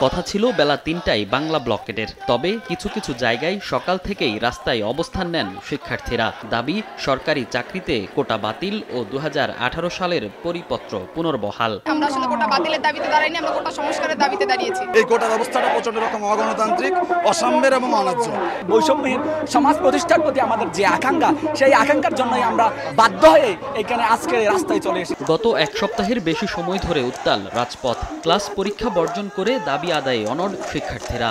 কথা ছিল বেলা ৩টায় বাংলা ব্লকেটের, তবে কিছু কিছু জায়গায় সকাল থেকেই রাস্তায় অবস্থান নেন শিক্ষার্থীরা। দাবি সরকারি চাকরিতে কোটা বাতিল ও ২০১৮ সালের পরিপত্র পুনর্বহাল। আমরা আসলে কোটা বাতিলের দাবিতে দাঁড়াইনি, আমরা কোটা সংস্কারের দাবিতে দাঁড়িয়েছি। এই কোটা ব্যবস্থাটা প্রচন্ড রকম অগণতান্ত্রিক, অসাম্যের এবং অন্যায্য। বৈষম্যহীন সমাজ প্রতিষ্ঠার প্রতি আমাদের যে আকাঙ্ক্ষা, সেই আকাঙ্ক্ষার জন্যই আমরা বাধ্য হয়ে এখানে আজকে রাস্তায় চলে এসেছি। গত এক সপ্তাহের বেশি সময় ধরে উত্তাল রাজপথ। ক্লাস পরীক্ষা বর্জন করে দাবি আদায়ে অনড় শিক্ষার্থীরা।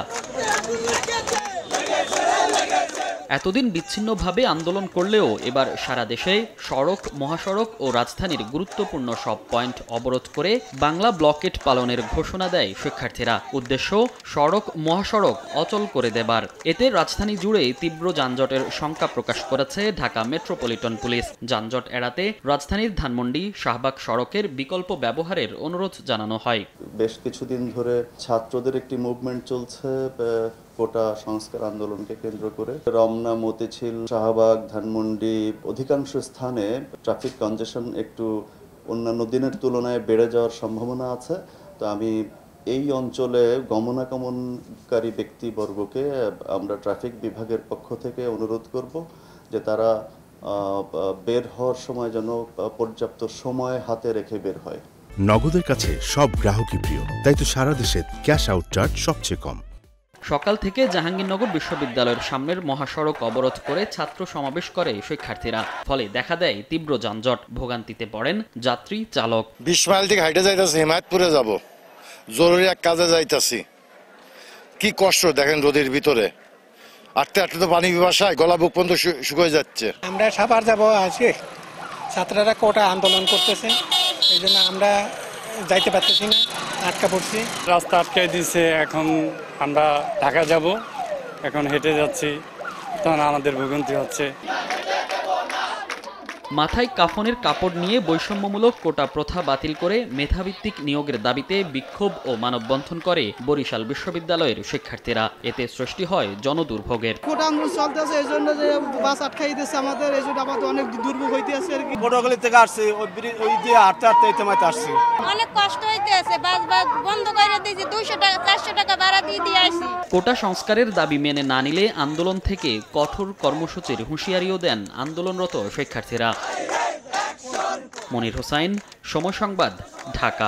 এতদিন বিচ্ছিন্নভাবে আন্দোলন করলেও এবার সারা দেশে সড়ক, মহাসড়ক ও রাজধানীর গুরুত্বপূর্ণ সব পয়েন্ট অবরোধ করে বাংলা ব্লকেট পালনের ঘোষণা দেয় শিক্ষার্থীরা। উদ্দেশ্য সড়ক, মহাসড়ক অচল করে দেবার। এতে রাজধানী জুড়ে তীব্র যানজটের শঙ্কা প্রকাশ করেছে ঢাকা মেট্রোপলিটন পুলিশ। যানজট এড়াতে রাজধানীর ধানমন্ডি শাহবাগ সড়কের বিকল্প ব্যবহারের অনুরোধ জানানো হয়। বেশ কিছুদিন ধরে ছাত্রদের একটি মুভমেন্ট চলছে কোটা সংস্কার আন্দোলনকে কেন্দ্র করে। রমনা, মতিঝিল, শাহবাগ, ধানমন্ডি অধিকাংশ স্থানে ট্রাফিক কনজেশন একটু অন্যান্য দিনের তুলনায় বেড়ে যাওয়ার সম্ভাবনা আছে। তো আমি এই অঞ্চলে গমনাগমনকারী ব্যক্তিবর্গকে আমরা ট্রাফিক বিভাগের পক্ষ থেকে অনুরোধ করব যে তারা বের হওয়ার সময় যেন পর্যাপ্ত সময় হাতে রেখে বের হয়। নগদের কাছে সব গ্রাহকই প্রিয়, তাই তো সারা দেশে ক্যাশ আউট চার্জ সবচেয়ে কম। সকাল থেকে জাহাঙ্গীরনগর বিশ্ববিদ্যালয়ের সামনের মহাসড়ক অবরোধ করে ছাত্র সমাবেশ করে শিক্ষার্থীরা। ফলে দেখা দেয় তীব্র যানজট। ভোগান্তিতে পড়েন যাত্রী, চালক। ২০ মাইল থেকে হাইটে যাইতেছি, হিমায়তপুরে যাব, জরুরি এক কাজে যাইতেছি। কি কষ্ট দেখেন রোদের ভিতরে, আটতে আটতে তো পানি পিপাসায় গলা বুক পর্যন্ত শুকিয়ে যাচ্ছে। আমরা সাভার যাব আজকে, ছাত্ররা কোটা আন্দোলন করতেছে, এই জন্য আমরা যাইতে পারতেছি না, আটকা পড়ছি। রাস্তা আটকাই দিয়েছে, এখন আমরা ঢাকা যাব, এখন হেঁটে যাচ্ছি, তখন আমাদের ভোগান্তি হচ্ছে। মাথায় কাফনের কাপড় নিয়ে বৈষম্যমূলক কোটা প্রথা বাতিল করে মেধাভিত্তিক নিয়োগের দাবিতে বিক্ষোভ ও মানববন্ধন করে বরিশাল বিশ্ববিদ্যালয়ের শিক্ষার্থীরা। এতে সৃষ্টি হয় জনদুর্ভোগের। কোটা আন্দোলন চলতেছে, এই জন্য যে বাস আটকাই দিচ্ছে আমাদের, এই জন্য আমাদের অনেক দুর্ভোগ হইতেছে আর কি। পটুয়াখালী থেকে আসছে, ওই দিয়ে হাঁটতে হাঁটতে এই তেমাইতে আসছি। অনেক কষ্ট হইতেছে, বাস বন্ধ করে দিয়েছি, 200 টাকা 400 টাকা ভাড়া দিয়ে আসি। কোটা সংস্কারের দাবি মেনে না নিলে আন্দোলন থেকে কঠোর কর্মসূচির হুঁশিয়ারিও দেন আন্দোলনরত শিক্ষার্থীরা। মনির হোসাইন, সময় সংবাদ, ঢাকা।